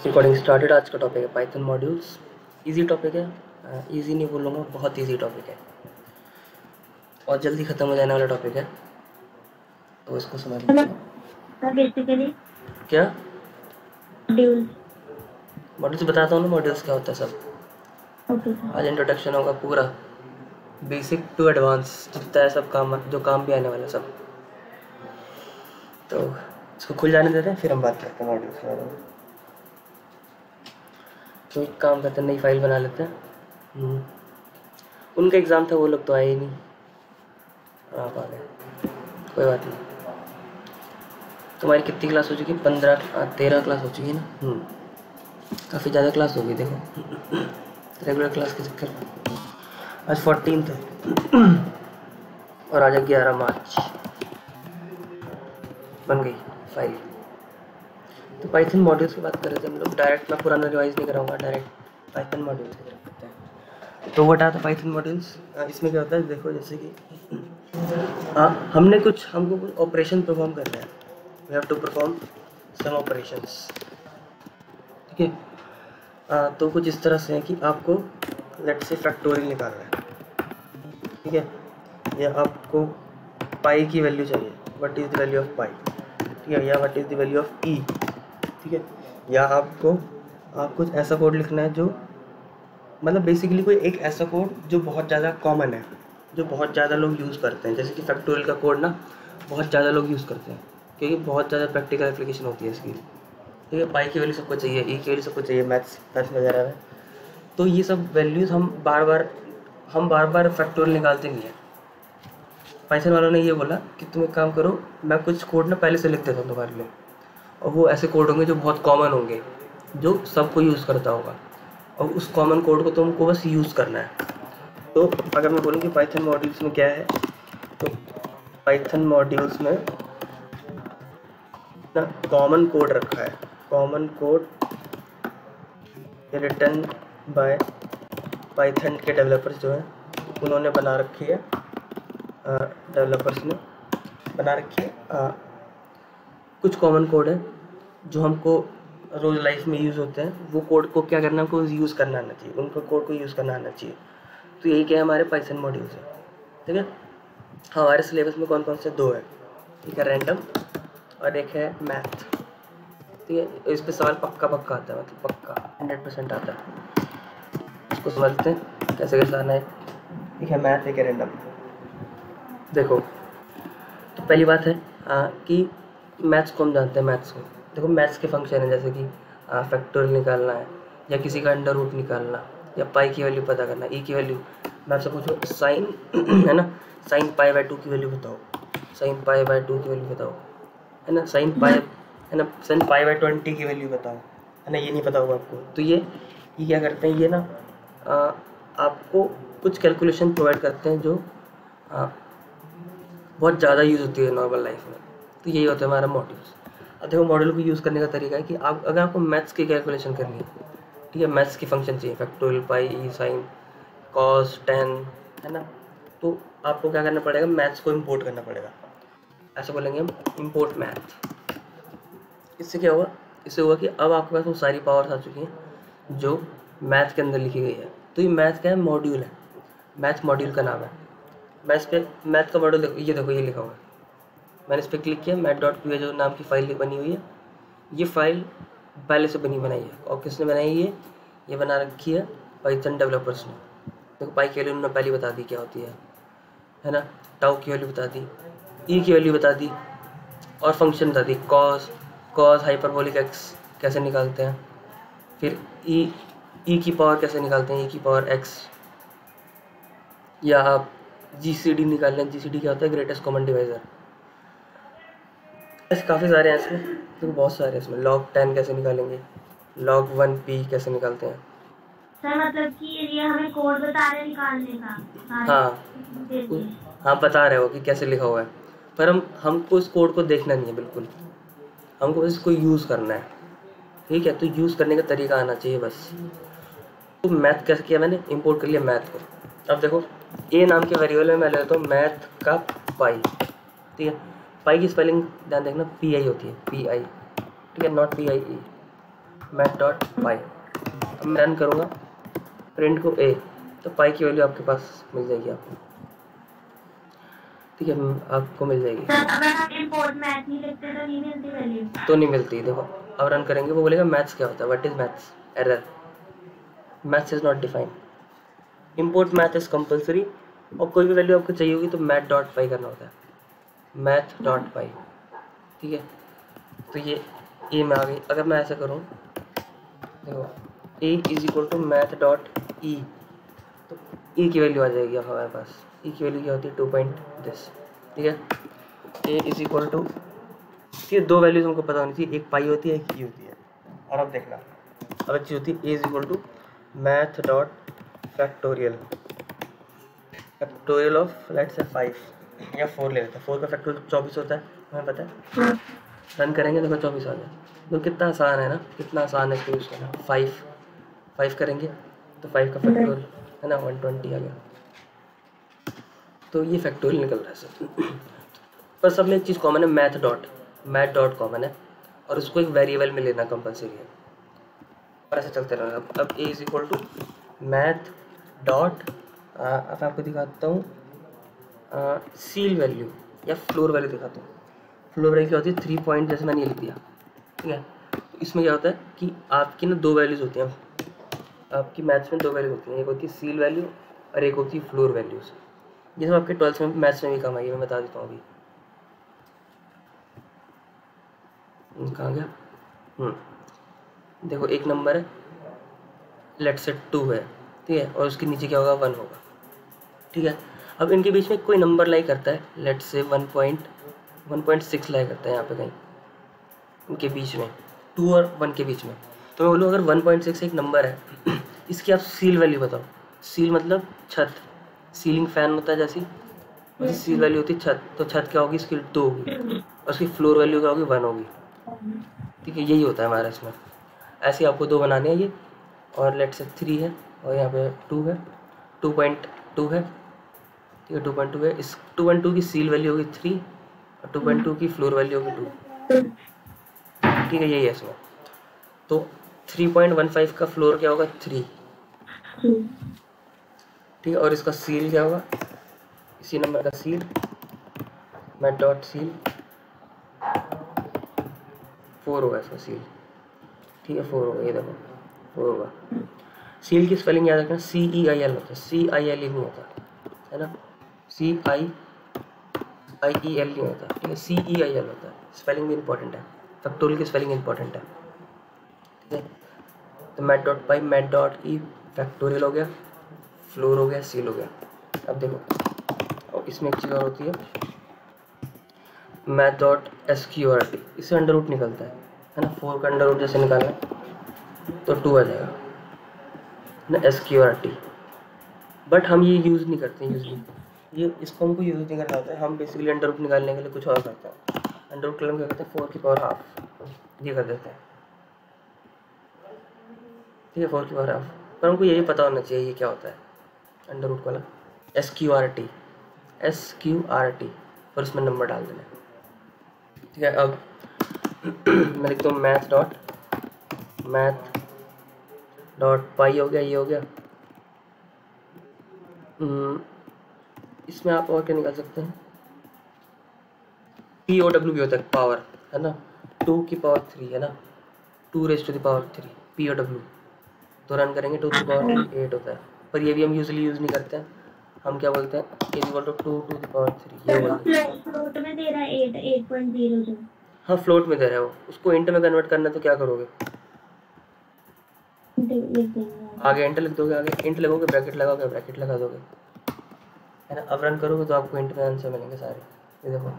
Recording started. आज का topic है पाइथन मॉड्यूल्स। इजी टॉपिक है, इजी नहीं बोलूँगा, बहुत इजी टॉपिक है और जल्दी ख़त्म हो जाने वाला टॉपिक है, तो इसको समझ लीजिए। बेसिकली क्या मॉड्यूल्स मॉड्यूल्स बताता हूँ ना, मॉड्यूल्स क्या होता है सब। ओके आज इंट्रोडक्शन होगा पूरा, बेसिक टू एडवांस, जितना है सब काम, जो काम भी आने वाला सब। तो इसको खुल जाने देते हैं, फिर हम बात करते हैं मॉड्यूल्स के बारे में। तो एक काम करते हैं, नई फाइल बना लेते हैं। उनका एग्ज़ाम था, वो लोग तो आए ही नहीं, आप आ गए, कोई बात नहीं। तुम्हारी कितनी क्लास हो चुकी है? 13 क्लास हो चुकी है ना। काफ़ी ज़्यादा क्लास होगी, देखो रेगुलर क्लास के चक्कर में। आज 14 है और आज 11 मार्च। बन गई फाइल। तो पाइथन मॉड्यूल्स की बात कर रहे थे हम लोग। डायरेक्ट मैं पुराना रिवाइज नहीं कराऊंगा, डायरेक्ट पाइथन मॉड्यूल्स की तरफ करते हैं। तो what are the Python modules? इसमें क्या होता है, देखो जैसे कि हमको कुछ ऑपरेशन परफॉर्म करना है। We have to perform some operations, ठीक है। तो कुछ इस तरह से है कि आपको लेट्स से फैक्टोरियल निकालना है, ठीक है, या आपको पाई की वैल्यू चाहिए, what is the value of pi, ठीक है, या what is the value of E, ठीक है, या आप कुछ ऐसा कोड लिखना है जो मतलब बेसिकली कोई एक ऐसा कोड जो बहुत ज़्यादा कॉमन है, जो बहुत ज़्यादा लोग यूज़ करते हैं। जैसे कि फैक्टोरियल का कोड ना बहुत ज़्यादा लोग यूज़ करते हैं, क्योंकि बहुत ज़्यादा प्रैक्टिकल एप्लीकेशन होती है इसकी, ठीक है। पाई की वैल्यू सबको चाहिए, ई की वैल्यू सबको चाहिए मैथ्स वगैरह में। तो ये सब वैल्यूज़ हम बार बार फैक्टोरियल निकालते नहीं हैं। पाइथन वालों ने ये बोला कि तुम एक काम करो, मैं कुछ कोड ना पहले से लिख देता हूँ तुम्हारे लिए, और वो ऐसे कोड होंगे जो बहुत कॉमन होंगे, जो सबको यूज़ करता होगा, और उस कॉमन कोड को तुमको बस यूज़ करना है। तो अगर मैं बोलूँ कि पाइथन मॉड्यूल्स में क्या है, तो पाइथन मॉड्यूल्स में ना कॉमन कोड रखा है। Common code written by Python के डेवलपर्स जो हैं उन्होंने बना रखी है, डेवलपर्स ने बना रखी है। कुछ कॉमन कोड है जो हमको रोज़ लाइफ में यूज़ होते हैं, वो कोड को क्या करना है, हमको यूज़ करना आना चाहिए, उनको कोड को यूज़ करना आना चाहिए। तो यही क्या है, हमारे पाइथन मॉड्यूल्स है, ठीक है। हमारे सिलेबस में कौन कौन से? 2 है, ठीक है, रैंडम और एक है मैथ, ठीक है। इस पर सवाल पक्का आता है, मतलब पक्का 100% आता है। इसको समझते हैं कैसे कैसे आना है, ठीक है। मैथ एक है, रैंडम। देखो तो पहली बात है कि मैथ्स को हम जानते हैं। मैथ्स को देखो, मैथ्स के फंक्शन है जैसे कि फैक्टोरियल निकालना है, या किसी का अंडर रूट निकालना, या पाई की वैल्यू पता करना, ई की वैल्यू। मैं आपसे पूछूँ साइन है ना, साइन पाई बाय 2 की वैल्यू बताओ, साइन पाई बाय 2 की वैल्यू बताओ, है ना, साइन पाई है ना, साइन पाई बाय 20 की वैल्यू बताओ, है ना, ये नहीं पता होगा आपको। तो ये क्या करते हैं, ये ना आपको कुछ कैलकुलेशन प्रोवाइड करते हैं जो बहुत ज़्यादा यूज़ होती है नॉर्मल लाइफ में। तो यही होता है हमारा मॉड्यूल्स। अब देखो मॉड्यूल को यूज़ करने का तरीका है कि आप अगर आपको मैथ्स की कैलकुलेशन करनी है, ठीक है, मैथ्स की फंक्शन चाहिए, फैक्टोरियल, पाई, ई, साइन, कॉस, टेन, है ना, तो आपको क्या करना पड़ेगा, मैथ्स को इंपोर्ट करना पड़ेगा। ऐसे बोलेंगे हम, इंपोर्ट मैथ। इससे क्या होगा, इससे होगा कि अब आपके पास वो सारी पावर्स आ चुकी हैं जो मैथ के अंदर लिखी गई है। तो ये मैथ का है, मॉड्यूल है, मैथ मॉड्यूल का नाम है। मैथ का मॉड्यूल देखो, ये लिखा हुआ है, मैंने इस पर क्लिक किया, मैथ.py जो नाम की फाइल बनी हुई है, ये फाइल पहले से बनाई है। और किसने बनाई है? ये बना रखी है पाइथन डेवलपर्स ने। देखो पाई की वैल्यू उन्होंने पहले बता दी क्या होती है ना, टाउ की वैल्यू बता दी, ई की वैल्यू बता दी, और फंक्शन बता दी, कॉस हाइपरबोलिक एक्स कैसे निकालते हैं, फिर ई की पावर कैसे निकालते हैं, ई की पावर एक्स, या आप GCD निकाल लें। GCD क्या होता है? Greatest common divisor. ऐसे काफ़ी सारे हैं इसमें, तो बहुत सारे हैं इसमें। log 10 कैसे निकालेंगे, log 1p कैसे निकालते हैं। सर मतलब कि ये हमें कोड बता रहे निकालने का। हाँ बता रहे हो कि कैसे लिखा हुआ है, पर हमको इस कोड को देखना नहीं है बिल्कुल, हमको इसको यूज़ करना है, ठीक है। तो यूज़ करने का तरीका आना चाहिए बस। तो मैथ कैसे किया मैंने, इंपोर्ट कर लिया मैथ को। अब देखो ए नाम के वेरिएबल में मैं लेता हूँ मैथ का पाई, ठीक है। पाई की स्पेलिंग ध्यान देखना, PI होती है, PI, ठीक है, नॉट PIE। मैथ डॉट पाई। अब मैं रन करूँगा प्रिंट को ए, तो पाई की वैल्यू आपके पास मिल जाएगी आपको, ठीक है, आपको मिल जाएगी। अगर हम इंपोर्ट मैथ नहीं लिखते तो नहीं मिलती वैल्यू, तो नहीं मिलती। देखो अब रन करेंगे, वो बोलेगा मैथ्स क्या होता है, what is maths, error, maths is not defined, import math is compulsory. और कोई भी वैल्यू आपको चाहिए होगी तो मैथ डॉट पाई करना होता है, मैथ डॉट पाई, ठीक है। तो ये ए में आ गई। अगर मैं ऐसा करूँ, देखो A is equal to math dot E, E ई की वैल्यू आ जाएगी अब हमारे पास। ई की वैल्यू क्या होती है 2 पॉइंट दिस, ठीक है। ए इज इक्वल टू, ये दो वैल्यूज हमको पता होनी चाहिए, एक पाई होती है एक ई होती है। और अब देखना, अब एक चीज़ होती है A is equal to math dot factorial, factorial of let's say 5 या 4 ले लेते हैं। 4 का फैक्टोरियल 24 होता है, हमें पता है। रन करेंगे देखो 24 आ जाए, तो कितना आसान है ना, कितना आसान है इसको यूज़ करना। 5 करेंगे तो 5 का फैक्टोरियल है ना 120 आ गया। तो ये फैक्टोरियल निकल रहा है सर। पर सब में एक चीज़ कॉमन है, मैथ डॉट कॉमन है, और उसको एक वेरिएबल में लेना कंपलसरी है, और ऐसे चलते रहना। अब A is equal to math dot, अब आपको दिखाता हूँ सील वैल्यू या फ्लोर वैल्यू दिखाता हूँ। फ्लोर वैल्यू क्या होती है 3 पॉइंट, जैसे मैंने ये लिख दिया, ठीक है। तो इसमें क्या होता है कि आपकी ना 2 वैल्यूज़ होती हैं, आपकी मैथ्स में 2 वैल्यूज होती हैं, एक होती है सील वैल्यू और एक होती है फ्लोर वैल्यूज़। ये सब आपके 12th में मैथ्स में भी काम आएगी, मैं बता देता हूँ अभी। कहाँ गया, देखो एक नंबर है, लेट से 2 है, ठीक है, और उसके नीचे क्या होगा 1 होगा, ठीक है। अब इनके बीच में कोई नंबर लाई करता है, लेट से 1.6 लाई करता है यहाँ पे कहीं, इनके बीच में 2 और 1 के बीच में। तो मैं बोलूँ अगर 1.6 एक नंबर है, इसकी आप सील वैल्यू बताओ। सील मतलब छत, सीलिंग फैन होता है जैसी, उसकी सील वैल्यू होती है छत। तो छत क्या होगी इसकी 2 होगी, और उसकी फ्लोर वैल्यू क्या होगी 1 होगी, ठीक है। यही होता है हमारा इसमें। ऐसे आपको 2 बनाने हैं ये, और लेट से 3 है और यहाँ पे 2 है, 2.2 है, ठीक है, 2.2 है। इस 2.2 की सील वैल्यू होगी 3 और 2.2 की फ्लोर वैल्यू होगी 2, ठीक है, यही है इसमें। तो 3.15 का फ्लोर क्या होगा 3, ठीक है, और इसका सील क्या होगा, इसी नंबर का सील, मैथ डॉट सील 4 होगा इसका सील, ठीक है, 4 होगा, ये देखो 4 होगा। सील की स्पेलिंग याद रखना, CEIL होता है, CILE नहीं होता है ना, CIIEL नहीं होता, ठीक है, CEIL होता है। स्पेलिंग भी इंपॉर्टेंट है, फैक्टोरियल की स्पेलिंग इंपॉर्टेंट है, ठीक है। तो मैथ डॉट पाई, मैथ डॉट ई फैक्टोरियल हो गया, फ्लोर हो गया, सील हो गया। अब देखो, और इसमें एक चीज़ और होती है, मैथ डॉट SQRT, इससे अंडर रूट निकलता है ना, 4 का अंडर रूट जैसे निकालना तो 2 आ जाएगा ना, SQRT। बट हम ये यूज़ नहीं करते यूजली, ये इसको हमको यूज़ नहीं करना होता है। हम बेसिकली अंडर रूट निकालने के लिए कुछ और करते हैं। अंडर रूट क्या करते हैं 4 की पावर हाफ, ये कर देते हैं, ठीक है, 4 की पावर हाफ। पर हमको यही पता होना चाहिए ये क्या होता है अंडर रूट वाला, SQRT, और उसमें नंबर डाल देना, ठीक है। अब मैं लिखता हूँ मैथ डॉट पाई हो गया, ये हो गया। इसमें आप और क्या निकाल सकते हैं, POW भी होता है, पावर है ना, 2 की पावर 3 है ना, 2 raise to the power 3 POW। तो रन करेंगे 2 की पावर 3 8 होता है, पर ये भी हम यूजली यूज़ नहीं करते हैं। हम क्या बोलते हैं, A equal to 2 to the power 3, ये बोलते हैं। फ्लोट में दे रहा है 8.0 जो, हाँ फ्लोट में दे रहा है वो, उसको इंट में कन्वर्ट करना है तो क्या करोगे, आगे इंट लिख दोगे, आगे इंट लगोगे, ब्रैकेट लगाओगे, ब्रैकेट लगा दोगे, है ना। अब रन करोगे तो आपको इंट में आंसर मिलेंगे सारे। ये देखो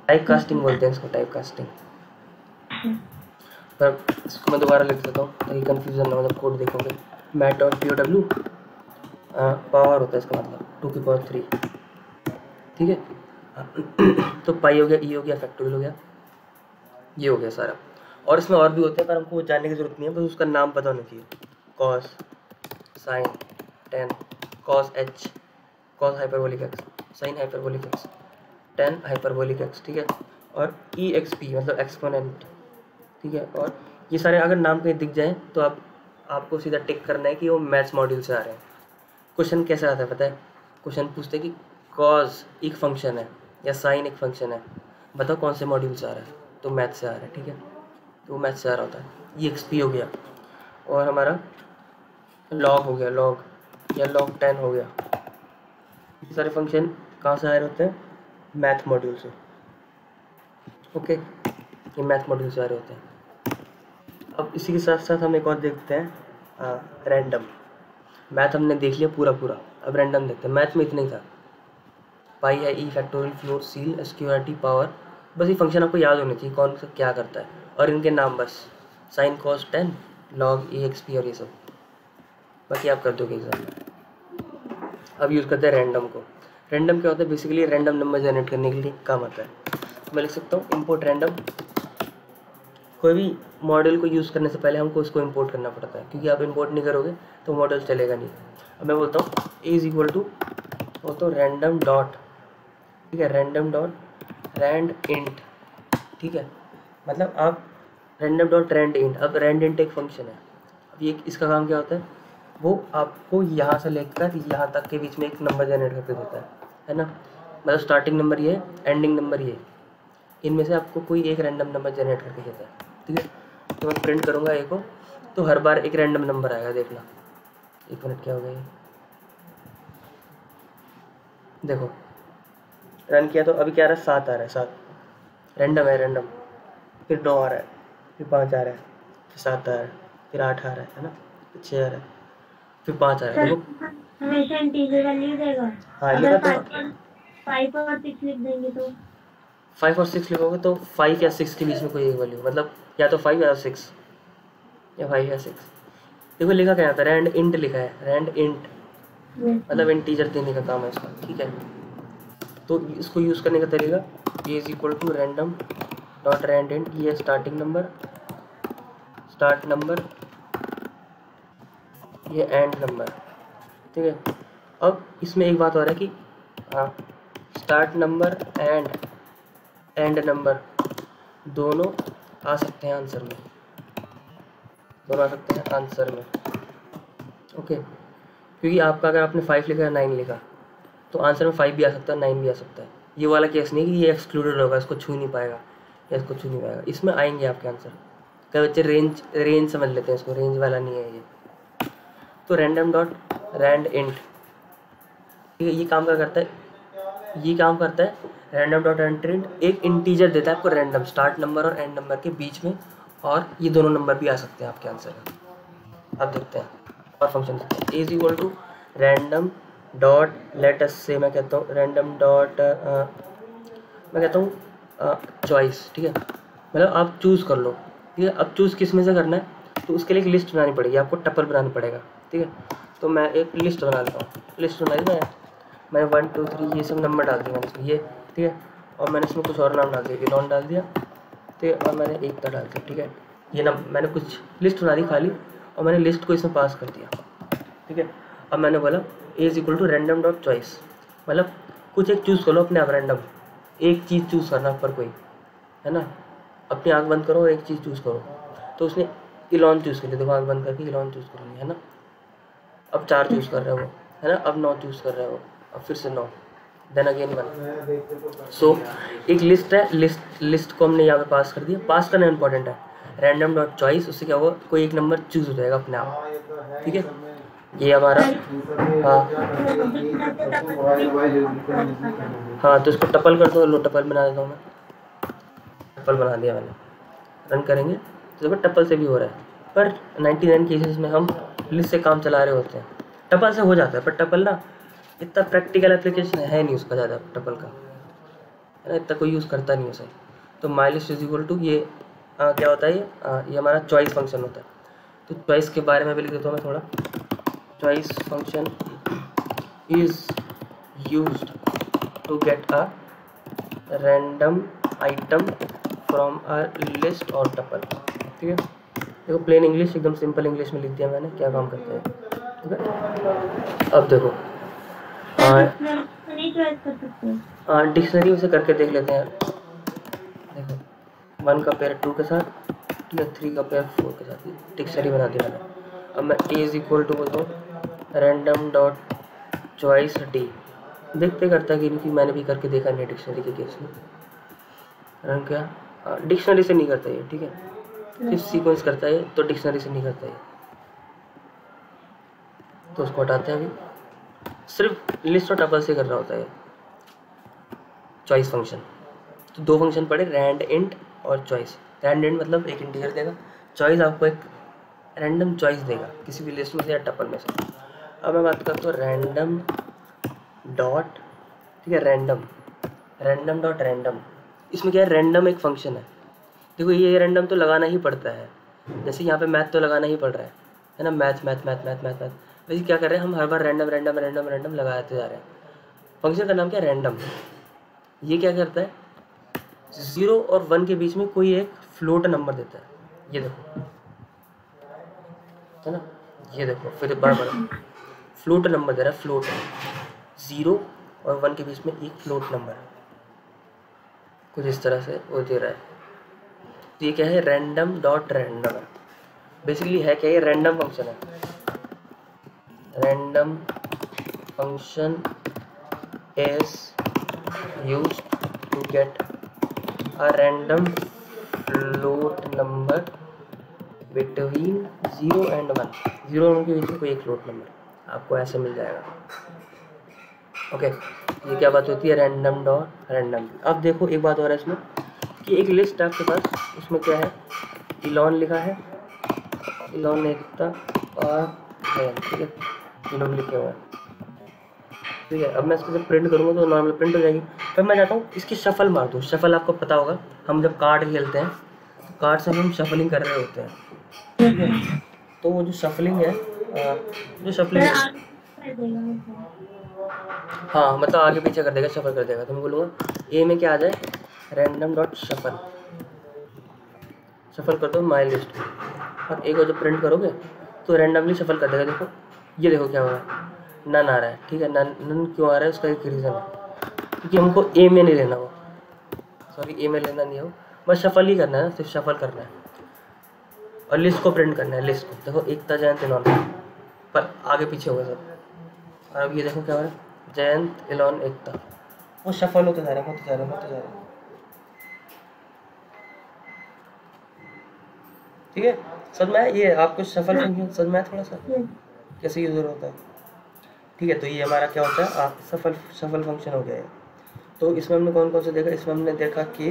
टाइप कास्टिंग बोलते हैं इसको, टाइप कास्टिंग। पर इसको मैं दोबारा लिख देता हूँ ताकि कन्फ्यूजन ना हो जब कोड देखोगे। मैथ डॉट POW पावर होता है इसका मतलब 2 की पावर 3, ठीक है। तो पाई हो गया, ई हो गया, फैक्टोरियल हो गया, ये हो गया सारा। और इसमें और भी होते हैं पर हमको जानने की जरूरत नहीं है, बस उसका नाम पता होना चाहिए। Cos, sine, tan, cos H, cos hyperbolic x, sine hyperbolic x, tan hyperbolic x, ठीक है। और EXP मतलब एक्सपोनेंट, ठीक है। और ये सारे अगर नाम कहीं दिख जाए तो आपको सीधा टिक करना है कि वो मैथ्स मॉड्यूल से आ रहे हैं। क्वेश्चन कैसे आता है पता है? क्वेश्चन पूछते हैं कि कॉज एक फंक्शन है या साइन एक फंक्शन है, बताओ कौन से मॉड्यूल से आ रहा है, तो मैथ से आ रहा है। ठीक है, तो वो मैथ से आ रहा होता है। ये एक्सपी हो गया, और हमारा लॉग हो गया, लॉग या log 10 हो गया। ये सारे फंक्शन कहाँ से आ रहे होते हैं? मैथ मॉड्यूल से। ओके, ये मैथ मॉड्यूल से आ रहे होते हैं। अब इसी के साथ साथ हम एक और देखते हैं रैंडम। मैथ हमने देख लिया पूरा, अब रैंडम देखते हैं। मैथ में इतना ही था, पाई है, E factorial, floor, ceil, SQRT, power, बस ये फंक्शन आपको याद होने चाहिए कौन सा क्या करता है, और इनके नाम बस साइन कॉस 10 लॉग ए एक्स पी और ये सब, बाकी आप कर दोगे एग्जाम। अब यूज़ करते हैं रैंडम को। रैंडम क्या होता है? बेसिकली रैंडम नंबर जनरेट करने के लिए काम आता है। मैं लिख सकता हूँ इंपोर्ट रैंडम। कोई भी मॉडल को यूज़ करने से पहले हमको उसको इंपोर्ट करना पड़ता है, क्योंकि आप इंपोर्ट नहीं करोगे तो मॉडल चलेगा नहीं। अब मैं बोलता हूँ A is equal to random dot, ठीक है, रैंडम डॉट रैंड इंट। ठीक है, मतलब आप रैंडम डॉट रैंड इंट। अब रैंड इंट एक फंक्शन है। अब ये इसका काम क्या होता है? वो आपको यहाँ से लेकर यहाँ तक के बीच में एक नंबर जनरेट करके देता है ना। मतलब स्टार्टिंग नंबर ये, एंडिंग नंबर ये, इनमें से आपको कोई एक रैंडम नंबर जनरेट करके देता है। ठीक है, तो मैं प्रिंट करूँगा ए को, तो हर बार एक रैंडम नंबर आएगा। देखना, एक मिनट, क्या हो गया ये, देखो रन किया तो अभी क्या आ रहा है? 7 आ रहा है, 7 रैंडम है, रैंडम। फिर 9 आ रहा है, फिर 5 आ रहा है, फिर 7 आ रहा है, फिर 8 आ रहा है ना, फिर 6 आ रहा है, फिर 5 आ रहा है। देखो हमेशा इंटीजर वैल्यू देगा। हाँ, अगर तो 5 और 6 लिख देंगे तो 5 और 6 लिखोगे तो 5 या 6 के बीच में कोई एक वैल्यू, मतलब या तो 5 या 6 या 5 या 6। देखो लिखा क्या आता है? रैंड इंट लिखा है, रैंड इंट मतलब इंटीजर देने का काम है इसका। ठीक है, तो इसको यूज़ करने का तरीका A is equal to random dot randint. ये स्टार्टिंग नंबर, स्टार्ट नंबर, ये एंड नंबर। ठीक है, अब इसमें एक बात और है कि स्टार्ट नंबर एंड नंबर दोनों आ सकते हैं आंसर में, दोनों आ सकते हैं आंसर में। ओके, क्योंकि आपका अगर आपने 5 लिखा है 9 लिखा तो आंसर में 5 भी आ सकता है, 9 भी आ सकता है। ये वाला केस नहीं कि ये एक्सक्लूडेड होगा, इसको छू नहीं पाएगा या इसको छू नहीं पाएगा, इसमें आएंगे आपके आंसर। कई बच्चे रेंज समझ लेते हैं इसको, रेंज वाला नहीं है ये। तो रैंडम डॉट रैंड इंट, ठीक है, ये काम क्या करता है? ये काम करता है रैंडम डॉट रैंड इंट एक इंटीजर देता है आपको रैंडम, स्टार्ट नंबर और एंड नंबर के बीच में, और ये दोनों नंबर भी आ सकते हैं आपके आंसर में। अब देखते हैं और फंक्शन देखते हैं। A is equal to random dot let us say, मैं कहता हूँ रैंडम डॉट मैं कहता हूँ चॉइस। ठीक है, मतलब आप चूज़ कर लो। ठीक है, अब चूज़ किस में से करना है? तो उसके लिए एक लिस्ट बनानी पड़ेगी, आपको टपल बनाना पड़ेगा। ठीक है, तो मैं एक लिस्ट बना लेता हूँ। लिस्ट बनाई मैंने 1 2 3 ये सब नंबर डाल दिए मैंने इसमें, ये। ठीक है, और मैंने इसमें कुछ और नाम डाल दिया, इलॉन डाल दिया। ठीक है, और मैंने एकता डाल दिया। ठीक है, ये ना मैंने कुछ लिस्ट बना दी खाली, और मैंने लिस्ट को इसमें पास कर दिया। ठीक है, अब मैंने बोला A is equal to random dot choice, मतलब कुछ एक चूज़ कर लो अपने आप, रैंडम एक चीज़ चूज़ करना पर कोई, है ना। अपनी आँख बंद करो और एक चीज़ चूज़ करो। तो उसने इलॉन चूज़ कर लिया, देखो आँख बंद करके इलॉन चूज़ कर लिया, है ना। अब 4 चूज़ कर रहे हो, है ना। अब 9 चूज़ कर रहे हो, अब फिर से 9, देन अगेन 1। सो एक लिस्ट है, लिस्ट को हमने यहाँ पे पास कर दिया। पास करना इंपॉर्टेंट है। रैंडम डॉट चॉइस, उससे क्या होगा? कोई एक नंबर चूज़ हो जाएगा अपने आप। ठीक है, ये हमारा हाँ, तो इसको टपल कर दो। लो टपल बना देता हूँ मैं, टपल बना दिया मैंने। रन करेंगे तो देखो टपल से भी हो रहा है, पर 99 केसेस में हम लिस्ट से काम चला रहे होते हैं। टपल से हो जाता है, पर टपल ना इतना प्रैक्टिकल एप्लीकेशन है नहीं उसका ज़्यादा, टपल का, है ना, इतना कोई यूज़ करता नहीं उसे। तो my list is equal to ये क्या होता है? ये हमारा चॉइस फंक्शन होता है। तो चॉइस के बारे में भी लिख देता हूँ मैं थोड़ा। Choice function is used to get a random item from a list और टपल। ठीक है, देखो प्लेन इंग्लिश, एकदम सिंपल इंग्लिश में लिख दिया मैंने, क्या काम करते हैं। ठीक है, अब देखो डिक्शनरी में से करके देख लेते हैं। देखो 1 का पेयर 2 के साथ, 3 का पेयर 4 के साथ डिक्शनरी बना दिया मैंने। अब मैं ए इज इक्वल टू बोलता हूँ रैंडम डॉट चॉइस डी, देखते करता है कि नहीं, मैंने भी करके देखा नहीं डिक्शनरी के केस में। रन क्या डिक्शनरी से नहीं करता ये, ठीक है, सिर्फ सीक्वेंस करता है तो डिक्शनरी से नहीं करता ये, तो उसको हटाते हैं। अभी सिर्फ लिस्ट और टपल से कर रहा होता है चॉइस फंक्शन। तो 2 फंक्शन पड़े, रैंड इंट और चॉइस। रैंड इंट मतलब एक इंटीजर देगा, चॉइस आपको एक रैंडम चॉइस देगा किसी भी लिस्ट में से या टपल में से। अब मैं बात करता हूँ रैंडम डॉट, ठीक है, रैंडम डॉट रैंडम। इसमें क्या है, रैंडम एक फंक्शन है। देखो ये रैंडम तो लगाना ही पड़ता है, जैसे यहाँ पे मैथ तो लगाना ही पड़ रहा है ना, math math math math math math. वैसे क्या कर रहे हैं हम, हर बार रैंडम रैंडम रैंडम रैंडम लगाते जा रहे हैं। फंक्शन का नाम क्या है, रैंडम। ये क्या करता है, 0 और 1 के बीच में कोई एक फ्लोट नंबर देता है। ये देखो, है ना, ये देखो, फिर बार फ्लोट नंबर दे रहा है, फ्लोट 0 और 1 के बीच में एक फ्लोट नंबर कुछ इस तरह से वो दे रहा है। तो ये क्या है, रैंडम डॉट रैंडम है। बेसिकली है क्या, ये रैंडम फंक्शन है। Random function is used to get a random float number between 0 and 1। 0 और 1 के बीच में कोई एक फ्लोट नंबर आपको ऐसे मिल जाएगा। ओके, ये क्या बात होती है, रैंडम डॉट रैंडम। अब देखो एक बात और है इसमें कि एक लिस्ट है आपके पास, उसमें क्या है, इलॉन लिखा है, इलॉन एकता और ठीक है, ये लोग लिखे हुए हैं, ठीक है। अब मैं इसको जब प्रिंट करूँगा तो नॉर्मल प्रिंट हो जाएगी। फिर मैं चाहता हूँ इसकी शफल मार दूँ। शफल आपको पता होगा, हम जब कार्ड खेलते हैं, कार्ड से हम शफलिंग कर रहे होते हैं, ठीक है। तो वो जो शफलिंग है, जो शफलिंग है, हाँ मतलब आगे पीछे कर देगा, शफल कर देगा। तो मैं बोलूँगा ए में क्या आ जाए, रैंडम डॉट शफल, शफल कर दो माई लिस्ट। और एक बार जब प्रिंट करोगे तो रैंडमली शफल कर देगा। देखो ये देखो क्या हो रहा है, नन आ रहा है, ठीक है। नन क्यों आ रहा है, उसका एक रीज़न है, क्योंकि हमको ए में नहीं लेना, वो सॉरी ए में लेना नहीं हो, बस शफल ही करना है, सिर्फ शफल करना है और लिस्ट को प्रिंट करना है। लिस्ट को देखो, एकता जयंत इलॉन, पर आगे पीछे होगा सब। और अब ये देखो क्या हो रहा है, जयंत इलॉन एकता, वो शफल होते जा रहे हैं, होते जा रहे हैं, होते जा रहे हैं, ठीक है। समझ में आया ये आपको शफल फंक्शन, समझ में आया थोड़ा सा कैसे यूज़ होता है, ठीक है। तो ये हमारा क्या होता है, आप शफल फंक्शन हो गया है। तो इसमें हमने कौन कौन से देखा, इसमें हमने देखा कि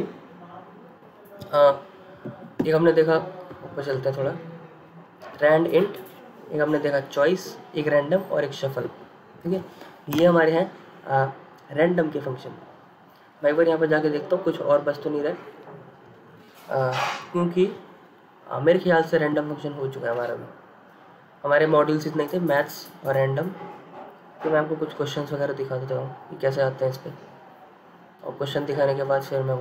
एक हमने देखा, ऊपर चलते हैं थोड़ा, रैंड इंट, एक हमने देखा चॉइस, एक रैंडम और एक शफल, ठीक है। ये हमारे हैं रैंडम के फंक्शन। मैं एक बार यहाँ पर जाके देखता हूँ कुछ और बच तो नहीं रहे, क्योंकि मेरे ख्याल से रैंडम फंक्शन हो चुका है हमारा भी। हमारे मॉड्यूल्स इतने थे, मैथ्स और रैंडम। तो मैं आपको कुछ क्वेश्चंस वगैरह दिखा देता हूँ कि कैसे आते हैं इस पर, और क्वेश्चन दिखाने के बाद फिर मैं